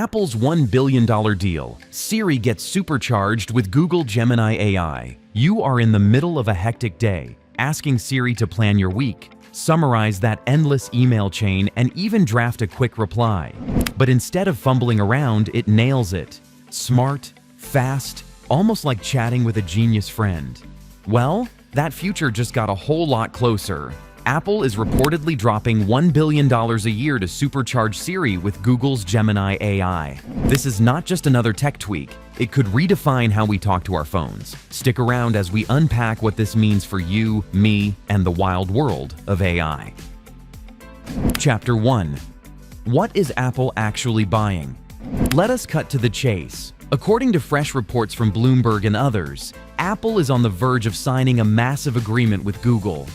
Apple's $1 billion deal. Siri gets supercharged with Google Gemini AI. You are in the middle of a hectic day, asking Siri to plan your week, summarize that endless email chain, and even draft a quick reply. But instead of fumbling around, it nails it. Smart, fast, almost like chatting with a genius friend. Well, that future just got a whole lot closer. Apple is reportedly dropping $1 billion a year to supercharge Siri with Google's Gemini AI. This is not just another tech tweak. It could redefine how we talk to our phones. Stick around as we unpack what this means for you, me, and the wild world of AI. Chapter 1. What is Apple actually buying? Let us cut to the chase. According to fresh reports from Bloomberg and others, Apple is on the verge of signing a massive agreement with Google.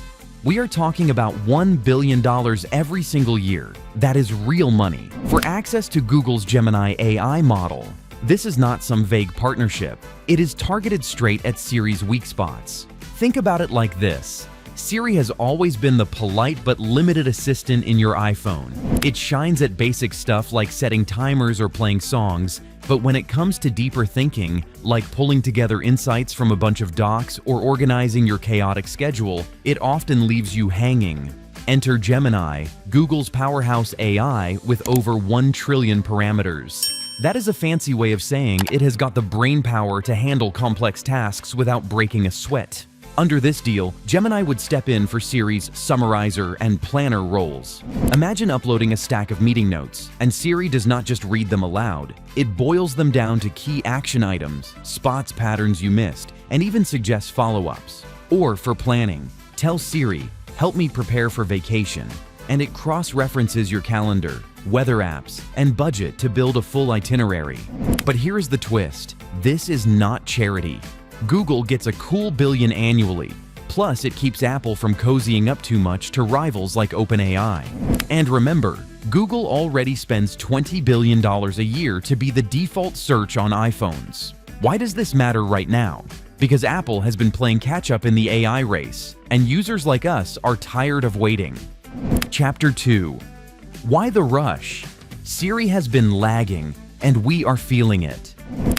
We are talking about $1 billion every single year. That is real money for access to Google's Gemini AI model. This is not some vague partnership. It is targeted straight at Siri's weak spots. Think about it like this. Siri has always been the polite but limited assistant in your iPhone. It shines at basic stuff like setting timers or playing songs, but when it comes to deeper thinking, like pulling together insights from a bunch of docs or organizing your chaotic schedule, it often leaves you hanging. Enter Gemini, Google's powerhouse AI with over 1 trillion parameters. That is a fancy way of saying it has got the brain power to handle complex tasks without breaking a sweat. Under this deal, Gemini would step in for Siri's summarizer and planner roles. Imagine uploading a stack of meeting notes, and Siri does not just read them aloud. It boils them down to key action items, spots patterns you missed, and even suggests follow-ups. Or for planning, tell Siri, "Help me prepare for vacation," and it cross-references your calendar, weather apps, and budget to build a full itinerary. But here's the twist. This is not charity. Google gets a cool billion annually. Plus, it keeps Apple from cozying up too much to rivals like OpenAI. And remember, Google already spends $20 billion a year to be the default search on iPhones. Why does this matter right now? Because Apple has been playing catch-up in the AI race, and users like us are tired of waiting. Chapter 2. Why the rush? Siri has been lagging, and we are feeling it.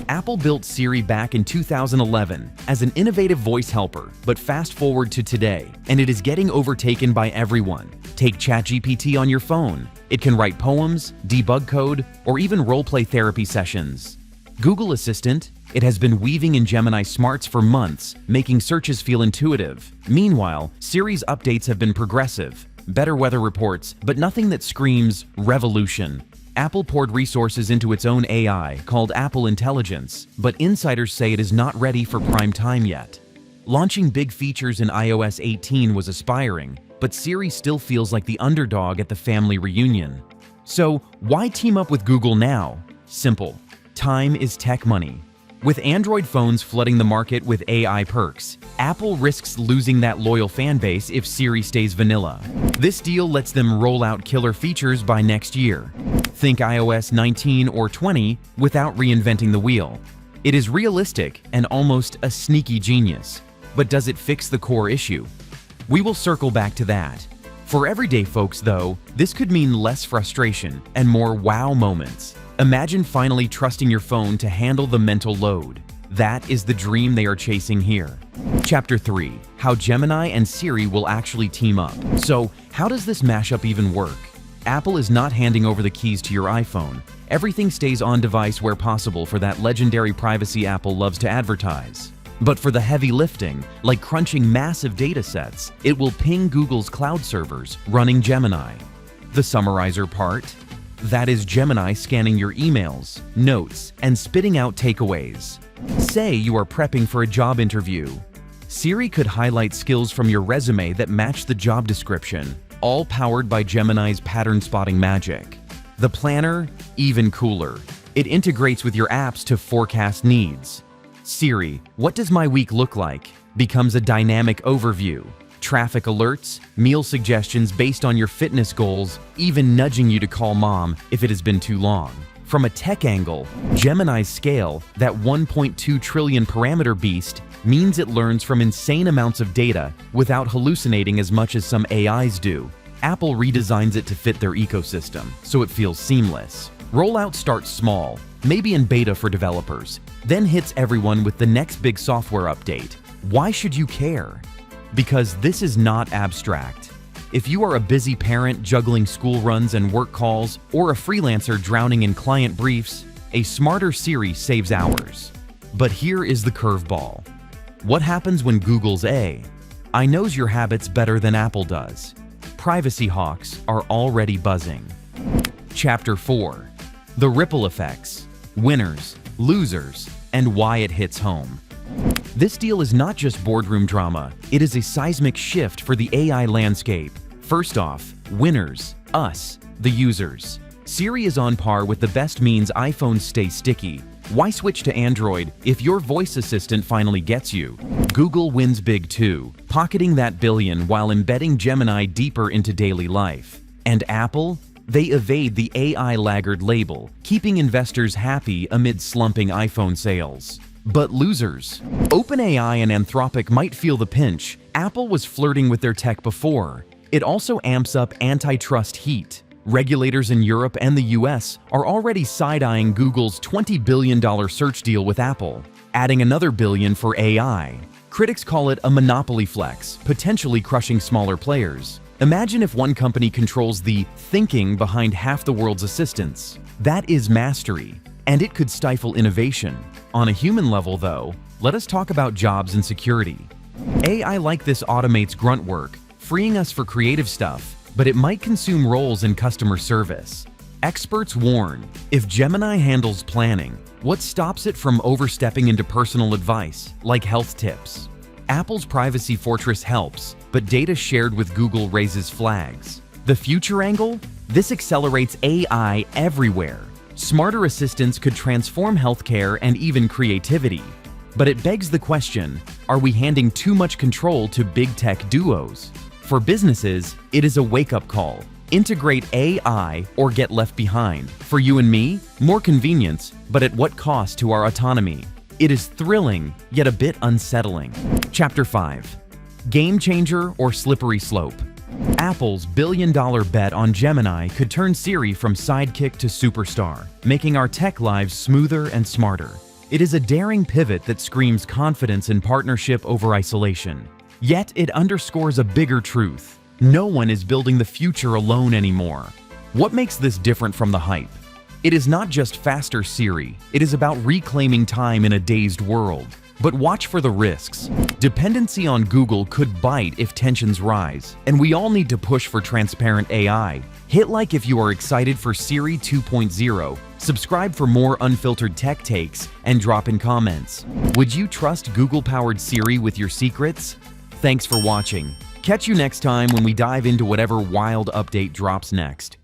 Apple built Siri back in 2011 as an innovative voice helper, but fast forward to today, and it is getting overtaken by everyone. Take ChatGPT on your phone. It can write poems, debug code, or even role-play therapy sessions. Google Assistant, it has been weaving in Gemini Smarts for months, making searches feel intuitive. Meanwhile, Siri's updates have been progressive, better weather reports, but nothing that screams revolution. Apple poured resources into its own AI called Apple Intelligence, but insiders say it is not ready for prime time yet. Launching big features in iOS 18 was aspiring, but Siri still feels like the underdog at the family reunion. So, why team up with Google now? Simple. Time is tech money. With Android phones flooding the market with AI perks, Apple risks losing that loyal fan base if Siri stays vanilla. This deal lets them roll out killer features by next year. Think iOS 19 or 20 without reinventing the wheel. It is realistic and almost a sneaky genius. But does it fix the core issue? We will circle back to that. For everyday folks, though, this could mean less frustration and more wow moments. Imagine finally trusting your phone to handle the mental load. That is the dream they are chasing here. Chapter 3. How Gemini and Siri will actually team up. So, how does this mashup even work? Apple is not handing over the keys to your iPhone. Everything stays on device where possible for that legendary privacy Apple loves to advertise. But for the heavy lifting, like crunching massive data sets, it will ping Google's cloud servers running Gemini. The summarizer part? That is Gemini scanning your emails, notes, and spitting out takeaways. Say you are prepping for a job interview. Siri could highlight skills from your resume that match the job description, all powered by Gemini's pattern spotting magic. The planner, even cooler. It integrates with your apps to forecast needs. Siri, what does my week look like? Becomes a dynamic overview. Traffic alerts, meal suggestions based on your fitness goals, even nudging you to call mom if it has been too long. From a tech angle, Gemini's scale, that 1.2 trillion parameter beast, means it learns from insane amounts of data without hallucinating as much as some AIs do. Apple redesigns it to fit their ecosystem, so it feels seamless. Rollout starts small, maybe in beta for developers, then hits everyone with the next big software update. Why should you care? Because this is not abstract. If you are a busy parent juggling school runs and work calls, or a freelancer drowning in client briefs, a smarter Siri saves hours. But here is the curveball. What happens when Google's I knows your habits better than Apple does? Privacy hawks are already buzzing. Chapter 4. The ripple effects, winners, losers, and why it hits home. This deal is not just boardroom drama, it is a seismic shift for the AI landscape. First off, winners, us, the users. Siri is on par with the best means iPhones stay sticky. Why switch to Android if your voice assistant finally gets you? Google wins big too, pocketing that billion while embedding Gemini deeper into daily life. And Apple? They evade the AI laggard label, keeping investors happy amid slumping iPhone sales. But losers. OpenAI and Anthropic might feel the pinch. Apple was flirting with their tech before. It also amps up antitrust heat. Regulators in Europe and the US are already side-eyeing Google's $20 billion search deal with Apple, adding another billion for AI. Critics call it a monopoly flex, potentially crushing smaller players. Imagine if one company controls the thinking behind half the world's assistants. That is mastery, and it could stifle innovation. On a human level, though, let us talk about jobs and security. AI like this automates grunt work, freeing us for creative stuff, but it might consume roles in customer service. Experts warn, if Gemini handles planning, what stops it from overstepping into personal advice, like health tips? Apple's privacy fortress helps, but data shared with Google raises flags. The future angle? This accelerates AI everywhere. Smarter assistants could transform healthcare and even creativity. But it begs the question, are we handing too much control to big tech duos? For businesses, it is a wake-up call. Integrate AI or get left behind. For you and me, more convenience, but at what cost to our autonomy? It is thrilling, yet a bit unsettling. Chapter 5. Game changer or slippery slope? Apple's billion-dollar bet on Gemini could turn Siri from sidekick to superstar, making our tech lives smoother and smarter. It is a daring pivot that screams confidence in partnership over isolation. Yet it underscores a bigger truth. No one is building the future alone anymore. What makes this different from the hype? It is not just faster Siri, it is about reclaiming time in a dazed world. But watch for the risks. Dependency on Google could bite if tensions rise, and we all need to push for transparent AI. Hit like if you are excited for Siri 2.0, subscribe for more unfiltered tech takes, and drop in comments. Would you trust Google-powered Siri with your secrets? Thanks for watching. Catch you next time when we dive into whatever wild update drops next.